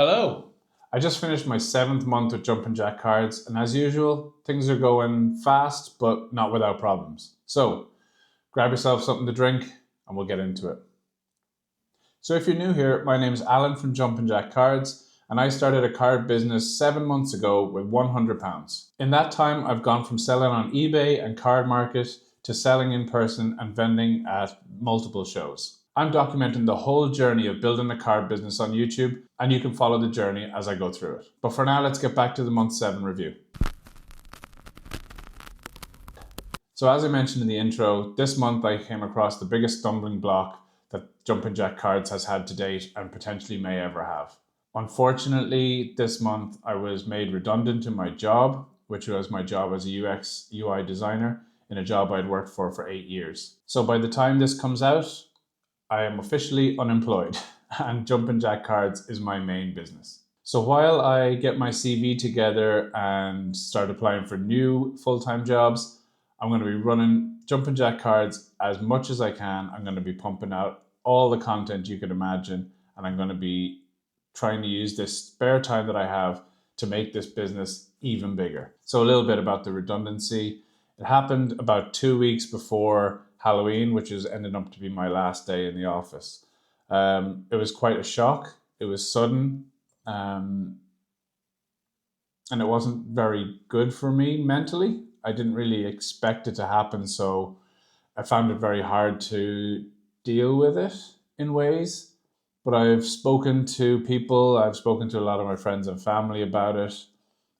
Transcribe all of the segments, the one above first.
Hello. I just finished my 7th month with Jumpin' Jack Cards, and as usual, things are going fast, but not without problems. So, grab yourself something to drink, and we'll get into it. So if you're new here, my name is Alan from Jumpin' Jack Cards, and I started a card business 7 months ago with £100. In that time, I've gone from selling on eBay and Card Market to selling in person and vending at multiple shows. I'm documenting the whole journey of building a card business on YouTube, and you can follow the journey as I go through it. But for now, let's get back to the month 7 review. So as I mentioned in the intro, this month I came across the biggest stumbling block that Jumpin' Jack Cards has had to date and potentially may ever have. Unfortunately, this month I was made redundant in my job, which was my job as a UX UI designer in a job I'd worked for 8 years. So by the time this comes out, I am officially unemployed and Jumpin' Jack Cards is my main business. So while I get my CV together and start applying for new full-time jobs, I'm going to be running Jumpin' Jack Cards as much as I can. I'm going to be pumping out all the content you could imagine, and I'm going to be trying to use this spare time that I have to make this business even bigger. So a little bit about the redundancy. It happened about 2 weeks before Halloween, which is ended up to be my last day in the office. It was quite a shock. It was sudden, and it wasn't very good for me mentally. I didn't really expect it to happen, so I found it very hard to deal with it in ways. But I've spoken to people, I've spoken to a lot of my friends and family about it,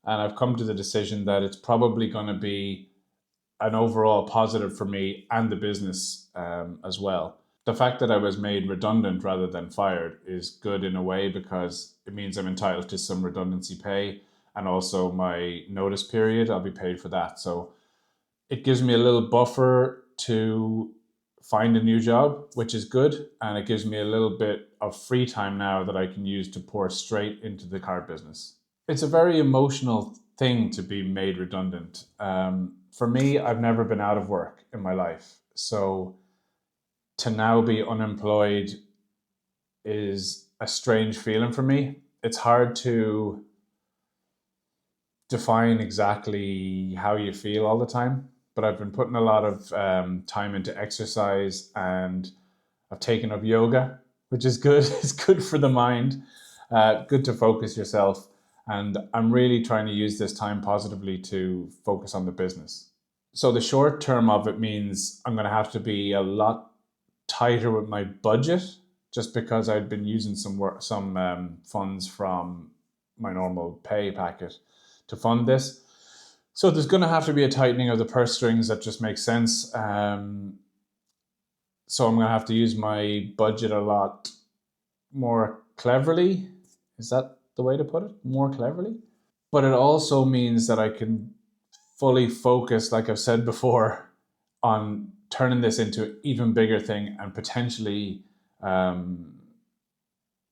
and I've come to the decision that it's probably going to be an overall positive for me and the business as well. The fact that I was made redundant rather than fired is good in a way because it means I'm entitled to some redundancy pay, and also my notice period, I'll be paid for that. So it gives me a little buffer to find a new job, which is good. And it gives me a little bit of free time now that I can use to pour straight into the card business. It's a very emotional thing to be made redundant. For me, I've never been out of work in my life. So to now be unemployed is a strange feeling for me. It's hard to define exactly how you feel all the time, but I've been putting a lot of time into exercise, and I've taken up yoga, which is good. It's good for the mind, good to focus yourself. And I'm really trying to use this time positively to focus on the business. So the short term of it means I'm going to have to be a lot tighter with my budget, just because I'd been using some funds from my normal pay packet to fund this. So there's going to have to be a tightening of the purse strings that just makes sense. So I'm going to have to use my budget a lot more cleverly. Is that the way to put it? More cleverly? But it also means that I can fully focus, like I've said before, on turning this into an even bigger thing and potentially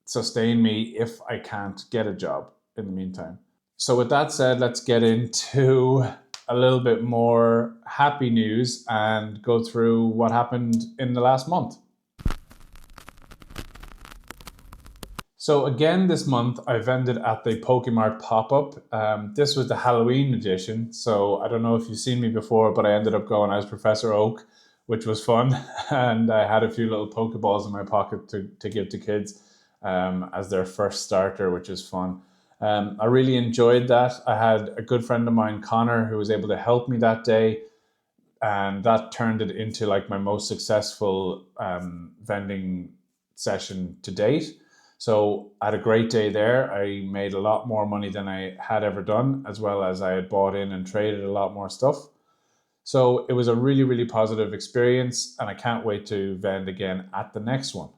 sustain me if I can't get a job in the meantime. So with that said, let's get into a little bit more happy news and go through what happened in the last month. So again, this month I vended at the Pokémon pop-up. This was the Halloween edition. So I don't know if you've seen me before, but I ended up going as Professor Oak, which was fun. And I had a few little Pokeballs in my pocket to give to kids as their first starter, which is fun. I really enjoyed that. I had a good friend of mine, Connor, who was able to help me that day. And that turned it into like my most successful vending session to date. So I had a great day there. I made a lot more money than I had ever done, as well as I had bought in and traded a lot more stuff. So it was a really, really positive experience, and I can't wait to vend again at the next one.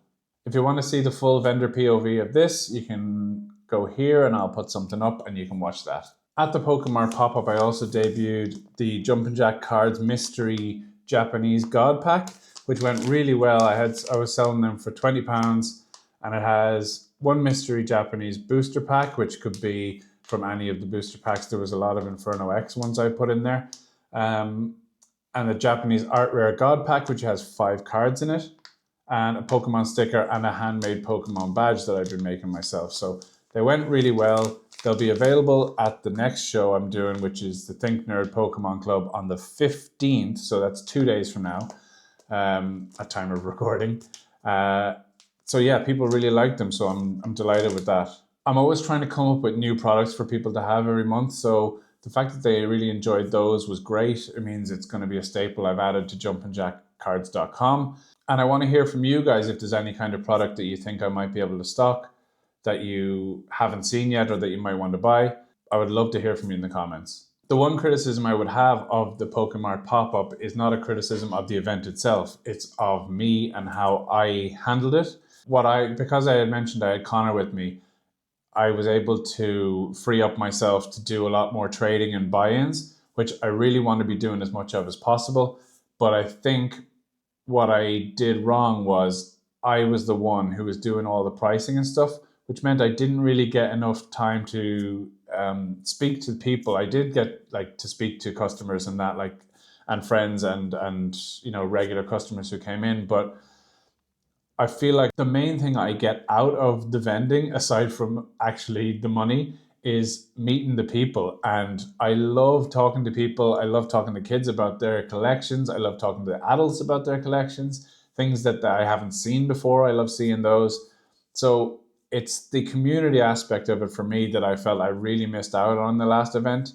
If you want to see the full vendor POV of this, you can go here and I'll put something up and you can watch that. At the Pokemon pop-up, I also debuted the Jumpin' Jack Cards Mystery Japanese God Pack, which went really well. I was selling them for £20. And it has one mystery Japanese booster pack, which could be from any of the booster packs. There was a lot of Inferno X ones I put in there. And a Japanese Art Rare God pack, which has 5 cards in it. And a Pokemon sticker and a handmade Pokemon badge that I've been making myself. So They went really well. They'll be available at the next show I'm doing, which is the Think Nerd Pokemon Club on the 15th. So that's 2 days from now, at time of recording. So yeah, people really like them. So I'm delighted with that. I'm always trying to come up with new products for people to have every month. So the fact that they really enjoyed those was great. It means it's going to be a staple I've added to jumpandjackcards.com. And I want to hear from you guys if there's any kind of product that you think I might be able to stock that you haven't seen yet or that you might want to buy. I would love to hear from you in the comments. The one criticism I would have of the Pokemart pop-up is not a criticism of the event itself. It's of me and how I handled it. Because I had mentioned I had Connor with me, I was able to free up myself to do a lot more trading and buy-ins, which I really want to be doing as much of as possible. But I think what I did wrong was I was the one who was doing all the pricing and stuff, which meant I didn't really get enough time to speak to people. I did get to speak to customers and that, and friends and regular customers who came in, but I feel like the main thing I get out of the vending, aside from actually the money, is meeting the people. And I love talking to people. I love talking to kids about their collections. I love talking to adults about their collections, things that I haven't seen before. I love seeing those. So it's the community aspect of it for me that I felt I really missed out on the last event.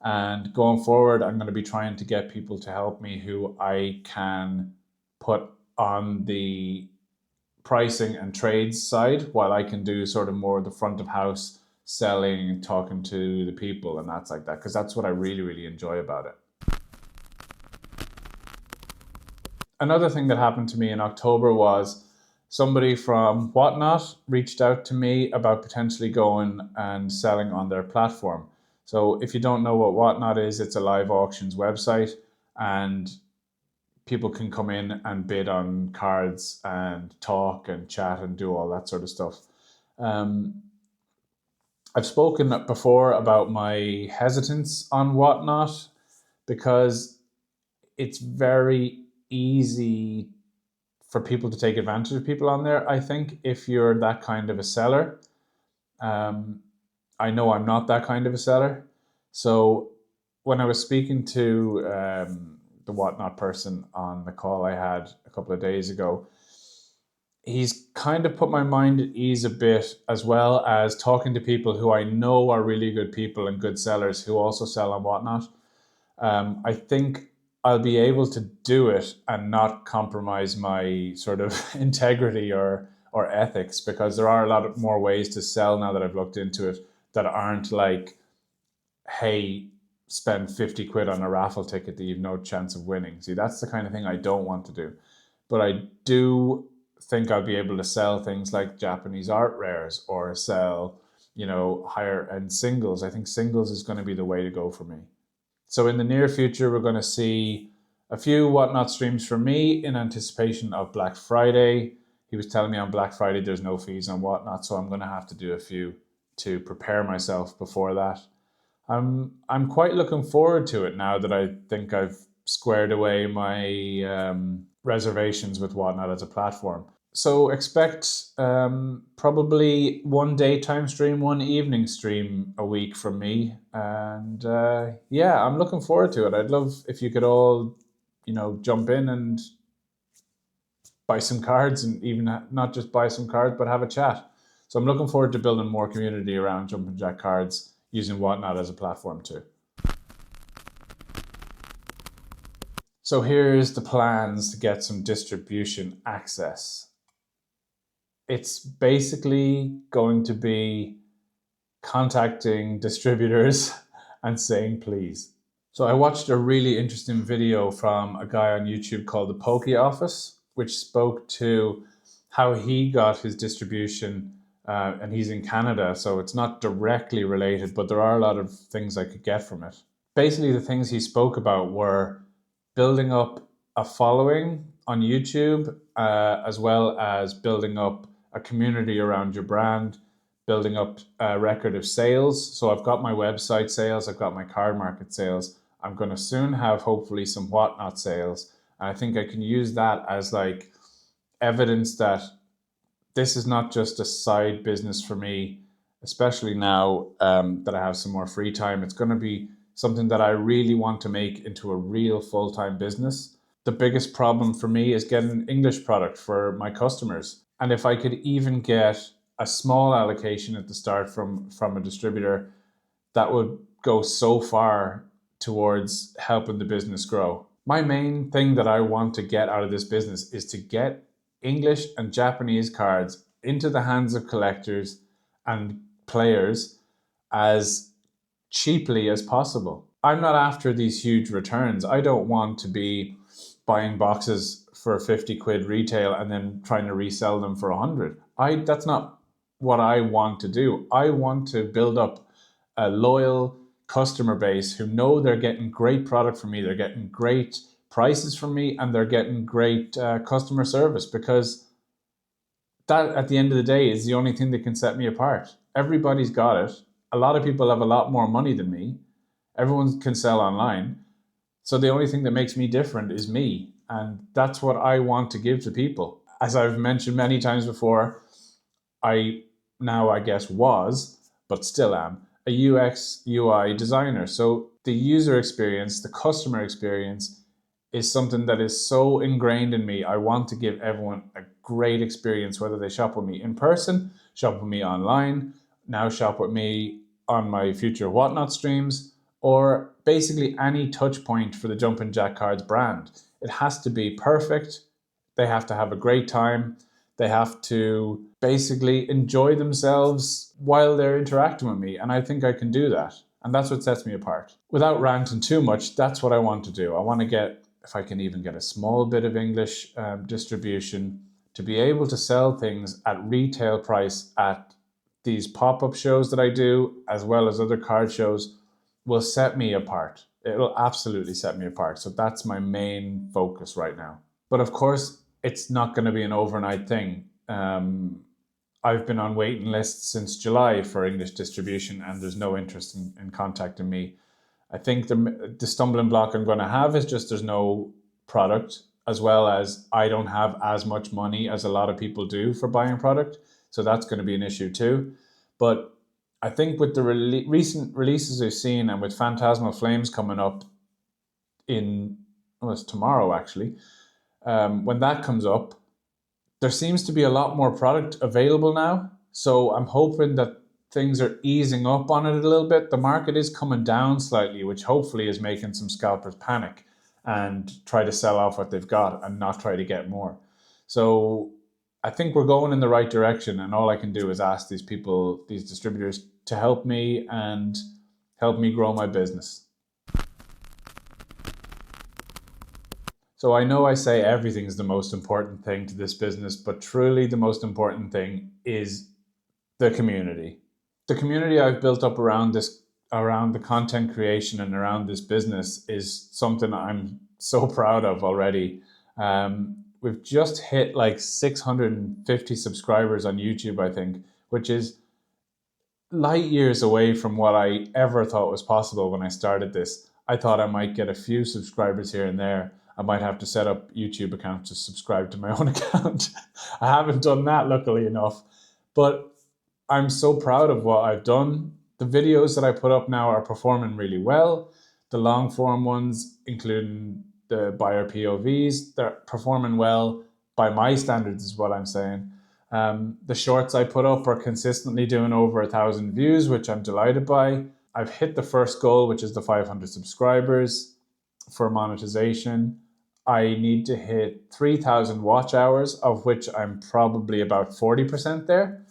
And going forward, I'm going to be trying to get people to help me who I can put on the pricing and trades side, while I can do sort of more the front of house selling and talking to the people and that's like that, because that's what I really, really enjoy about it. Another thing that happened to me in October was somebody from Whatnot reached out to me about potentially going and selling on their platform. So if you don't know what Whatnot is, it's a live auctions website, and people can come in and bid on cards and talk and chat and do all that sort of stuff. I've spoken before about my hesitance on Whatnot because it's very easy for people to take advantage of people on there. I think if you're that kind of a seller, I know I'm not that kind of a seller. So when I was speaking to the Whatnot person on the call I had a couple of days ago, he's kind of put my mind at ease a bit, as well as talking to people who I know are really good people and good sellers who also sell on Whatnot. I think I'll be able to do it and not compromise my sort of integrity or ethics, because there are a lot more ways to sell now that I've looked into it that aren't like, hey, spend 50 quid on a raffle ticket that you've no chance of winning. See, that's the kind of thing I don't want to do. But I do think I'll be able to sell things like Japanese art rares or sell, higher end singles. I think singles is going to be the way to go for me. So in the near future, we're going to see a few Whatnot streams from me in anticipation of Black Friday. He was telling me on Black Friday there's no fees on Whatnot, so I'm going to have to do a few to prepare myself before that. I'm quite looking forward to it now that I think I've squared away my reservations with Whatnot as a platform. So expect probably one daytime stream, one evening stream a week from me. And yeah, I'm looking forward to it. I'd love if you could all, jump in and buy some cards, and even not just buy some cards, but have a chat. So I'm looking forward to building more community around Jumpin' Jack Cards, using Whatnot as a platform too. So here's the plans to get some distribution access. It's basically going to be contacting distributors and saying please. So I watched a really interesting video from a guy on YouTube called the Poke Office, which spoke to how he got his distribution, and he's in Canada, so it's not directly related, but there are a lot of things I could get from it. Basically, the things he spoke about were building up a following on YouTube, as well as building up a community around your brand, building up a record of sales. So I've got my website sales, I've got my card market sales. I'm going to soon have hopefully some Whatnot sales. And I think I can use that as like evidence that this is not just a side business for me, especially now that I have some more free time. It's going to be something that I really want to make into a real full-time business. The biggest problem for me is getting English product for my customers. And if I could even get a small allocation at the start from a distributor, that would go so far towards helping the business grow. My main thing that I want to get out of this business is to get English and Japanese cards into the hands of collectors and players as cheaply as possible. I'm not after these huge returns. I don't want to be buying boxes for 50 quid retail and then trying to resell them for 100. That's not what I want to do. I want to build up a loyal customer base who know they're getting great product from me, they're getting great prices from me, and they're getting great customer service, because that at the end of the day is the only thing that can set me apart. Everybody's got it. A lot of people have a lot more money than me. Everyone can sell online. So the only thing that makes me different is me. And that's what I want to give to people. As I've mentioned many times before, I guess was, but still am, a UX UI designer. So the user experience, the customer experience is something that is so ingrained in me. I want to give everyone a great experience, whether they shop with me in person, shop with me online, now shop with me on my future Whatnot streams, or basically any touch point for the Jumpin' Jack Cards brand. It has to be perfect. They have to have a great time. They have to basically enjoy themselves while they're interacting with me. And I think I can do that. And that's what sets me apart. Without ranting too much, that's what I want to do. I want to get, if I can even get a small bit of English distribution, to be able to sell things at retail price at these pop-up shows that I do, as well as other card shows, will set me apart. It'll absolutely set me apart. So that's my main focus right now. But of course, it's not going to be an overnight thing. I've been on waiting lists since July for English distribution, and there's no interest in contacting me. I think the stumbling block I'm going to have is just there's no product, as well as I don't have as much money as a lot of people do for buying product. So that's going to be an issue too. But I think with the recent releases we've seen, and with Phantasmal Flames coming up it's tomorrow actually, when that comes up, there seems to be a lot more product available now. So I'm hoping that things are easing up on it a little bit. The market is coming down slightly, which hopefully is making some scalpers panic and try to sell off what they've got and not try to get more. So I think we're going in the right direction, and all I can do is ask these people, these distributors, to help me and help me grow my business. So I know I say everything's the most important thing to this business, but truly the most important thing is the community. The community I've built up around the content creation and around this business is something I'm so proud of already. We've just hit like 650 subscribers on YouTube, I think, which is light years away from what I ever thought was possible when I started this. I thought I might get a few subscribers here and there. I might have to set up YouTube accounts to subscribe to my own account. I haven't done that, luckily enough. But I'm so proud of what I've done. The videos that I put up now are performing really well. The long form ones, including the buyer POVs, they're performing well by my standards is what I'm saying. The shorts I put up are consistently doing over 1,000 views, which I'm delighted by. I've hit the first goal, which is the 500 subscribers for monetization. I need to hit 3,000 watch hours, of which I'm probably about 40% there.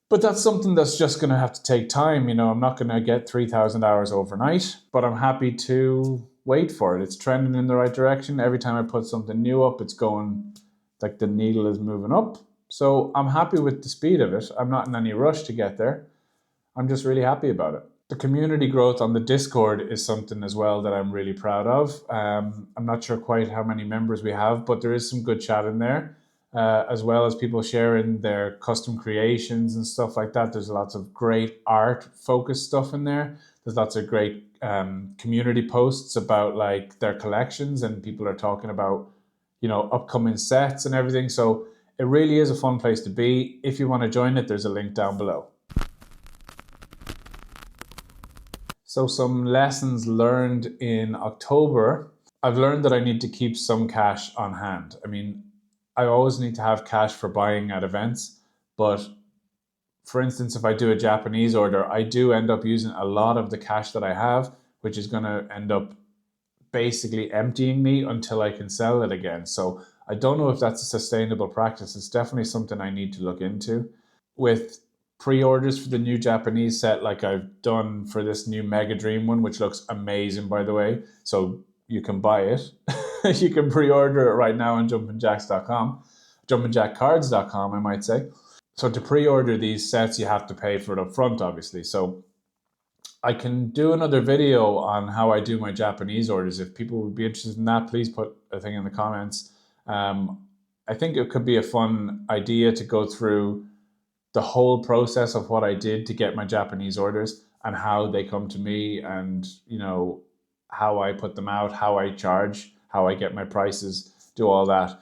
But that's something that's just going to have to take time. I'm not going to get 3,000 hours overnight, but I'm happy to wait for it. It's trending in the right direction. Every time I put something new up, it's going like the needle is moving up. So I'm happy with the speed of it. I'm not in any rush to get there. I'm just really happy about it. The community growth on the Discord is something as well that I'm really proud of. I'm not sure quite how many members we have, but there is some good chat in there, as well as people sharing their custom creations and stuff like that. There's lots of great art-focused stuff in there. There's lots of great community posts about like their collections, and people are talking about, upcoming sets and everything. So it really is a fun place to be. If you want to join it, there's a link down below. So some lessons learned in October. I've learned that I need to keep some cash on hand. I mean, I always need to have cash for buying at events, but for instance, if I do a Japanese order, I do end up using a lot of the cash that I have, which is going to end up basically emptying me until I can sell it again. So I don't know if that's a sustainable practice. It's definitely something I need to look into. With pre-orders for the new Japanese set, like I've done for this new Mega Dream one, which looks amazing, by the way. So you can buy it. You can pre-order it right now on jumpinjacks.com, jumpinjackcards.com, I might say. So to pre-order these sets, you have to pay for it up front, obviously. So I can do another video on how I do my Japanese orders. If people would be interested in that, please put a thing in the comments. I think it could be a fun idea to go through the whole process of what I did to get my Japanese orders and how they come to me, and how I put them out, how I charge, how I get my prices, do all that.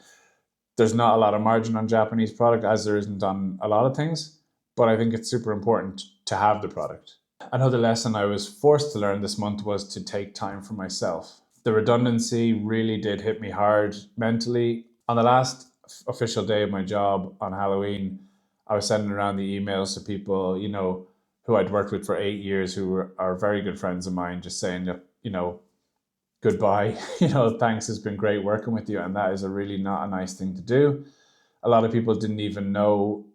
There's not a lot of margin on Japanese product, as there isn't on a lot of things, but I think it's super important to have the product. Another lesson I was forced to learn this month was to take time for myself. The redundancy really did hit me hard mentally. On the last official day of my job on Halloween, I was sending around the emails to people, who I'd worked with for 8 years, who are very good friends of mine, just saying, goodbye, thanks, it's been great working with you. And that is really not a nice thing to do. A lot of people didn't even know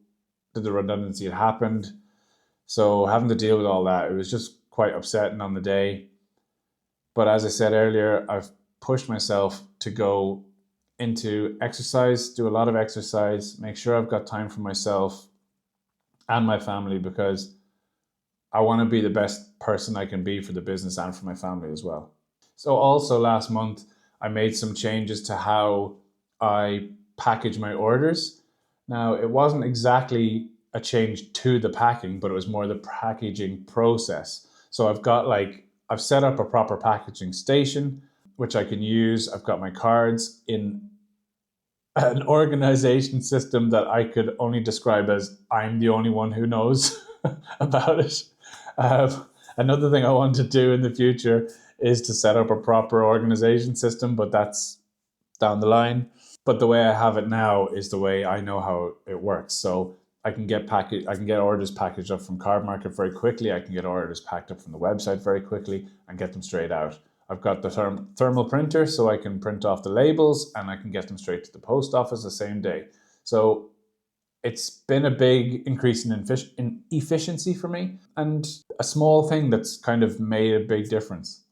that the redundancy had happened. So having to deal with all that, it was just quite upsetting on the day. But as I said earlier, I've pushed myself to go into exercise, do a lot of exercise, make sure I've got time for myself and my family, because I want to be the best person I can be for the business and for my family as well. So also last month, I made some changes to how I package my orders. Now, it wasn't exactly a change to the packing, but it was more the packaging process. So I've set up a proper packaging station, which I can use. I've got my cards in an organization system that I could only describe as I'm the only one who knows about it. Another thing I want to do in the future is to set up a proper organization system, but that's down the line. But the way I have it now is the way I know how it works. So I can get orders packaged up from Card Market very quickly. I can get orders packed up from the website very quickly and get them straight out. I've got the thermal printer, so I can print off the labels and I can get them straight to the post office the same day. So it's been a big increase in efficiency for me, and a small thing that's kind of made a big difference.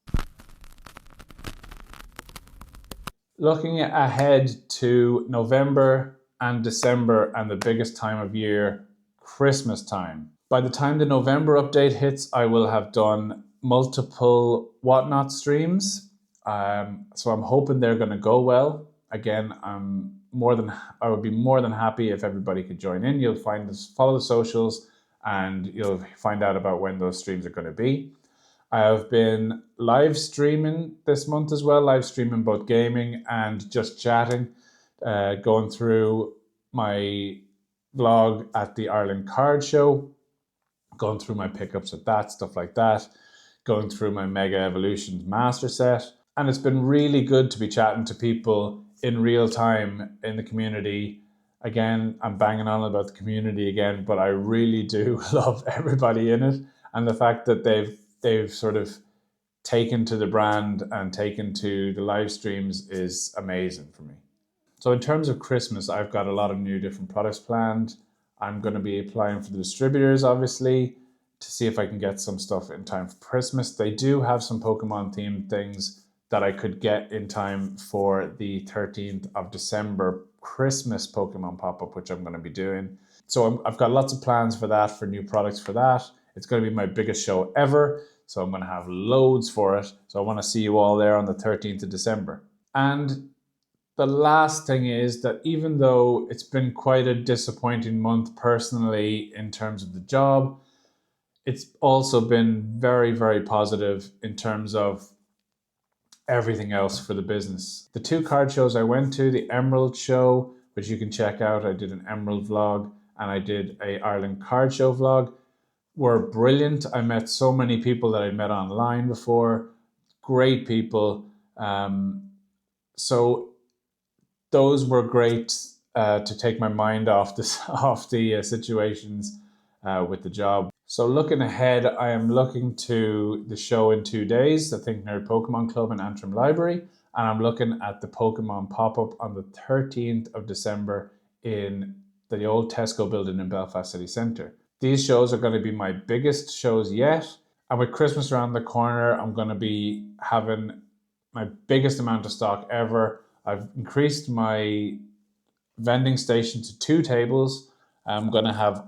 Looking ahead to November and December and the biggest time of year, Christmas time. By the time the November update hits, I will have done multiple Whatnot streams. So I'm hoping they're going to go well. Again, I would be more than happy if everybody could join in. You'll follow the socials and you'll find out about when those streams are going to be. I have been live streaming this month as well, live streaming both gaming and just chatting, going through my vlog at the Ireland Card Show, going through my pickups at that, stuff like that, going through my Mega Evolutions Master Set. And it's been really good to be chatting to people in real time in the community. Again, I'm banging on about the community again, but I really do love everybody in it. And the fact that they've sort of taken to the brand and taken to the live streams is amazing for me. So in terms of Christmas, I've got a lot of new different products planned. I'm going to be applying for the distributors, obviously, to see if I can get some stuff in time for Christmas. They do have some Pokemon themed things that I could get in time for the 13th of December Christmas Pokemon pop-up, which I'm going to be doing. So I've got lots of plans for that, for new products for that. It's going to be my biggest show ever, so I'm going to have loads for it. So I want to see you all there on the 13th of December. And the last thing is that even though it's been quite a disappointing month personally in terms of the job, it's also been very, very positive in terms of everything else for the business. The 2 card shows I went to, the Emerald show, which you can check out. I did an Emerald vlog and I did a Ireland Card Show vlog. were brilliant. I met so many people that I'd met online before, great people. So those were great to take my mind off this off the situations with the job. So looking ahead, I am looking to the show in 2 days, the Think Nerd Pokemon Club in Antrim Library, and I'm looking at the Pokemon pop-up on the 13th of December in the old Tesco building in Belfast City Centre. These shows are going to be my biggest shows yet, and with Christmas around the corner, I'm going to be having my biggest amount of stock ever. I've increased my vending station to 2 tables. I'm going to have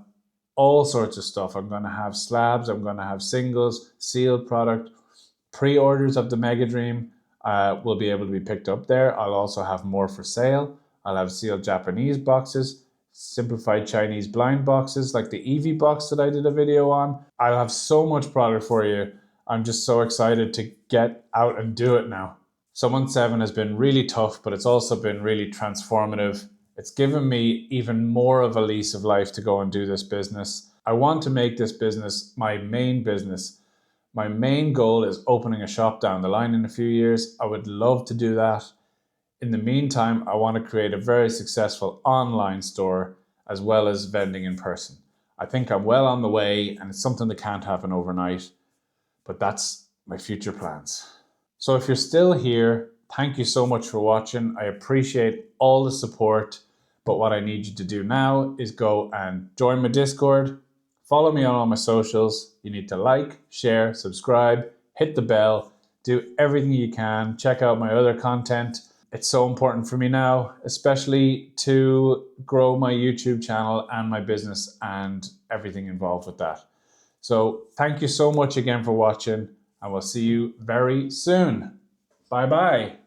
all sorts of stuff. I'm going to have slabs, I'm going to have singles, sealed product. Pre-orders of the Mega Dream will be able to be picked up there. I'll also have more for sale. I'll have sealed Japanese boxes, simplified Chinese blind boxes like the Eevee box that I did a video on. I'll have so much product for you. I'm just so excited to get out and do it now. So month 7 has been really tough, but it's also been really transformative. It's given me even more of a lease of life to go and do this business. I want to make this business my main business. My main goal is opening a shop down the line in a few years. I would love to do that. In the meantime, I want to create a very successful online store as well as vending in person. I think I'm well on the way, and it's something that can't happen overnight, but that's my future plans. So if you're still here, thank you so much for watching. I appreciate all the support, but what I need you to do now is go and join my Discord, follow me on all my socials. You need to like, share, subscribe, hit the bell, do everything you can. Check out my other content. It's so important for me now, especially to grow my YouTube channel and my business and everything involved with that. So thank you so much again for watching, and we'll see you very soon. Bye-bye.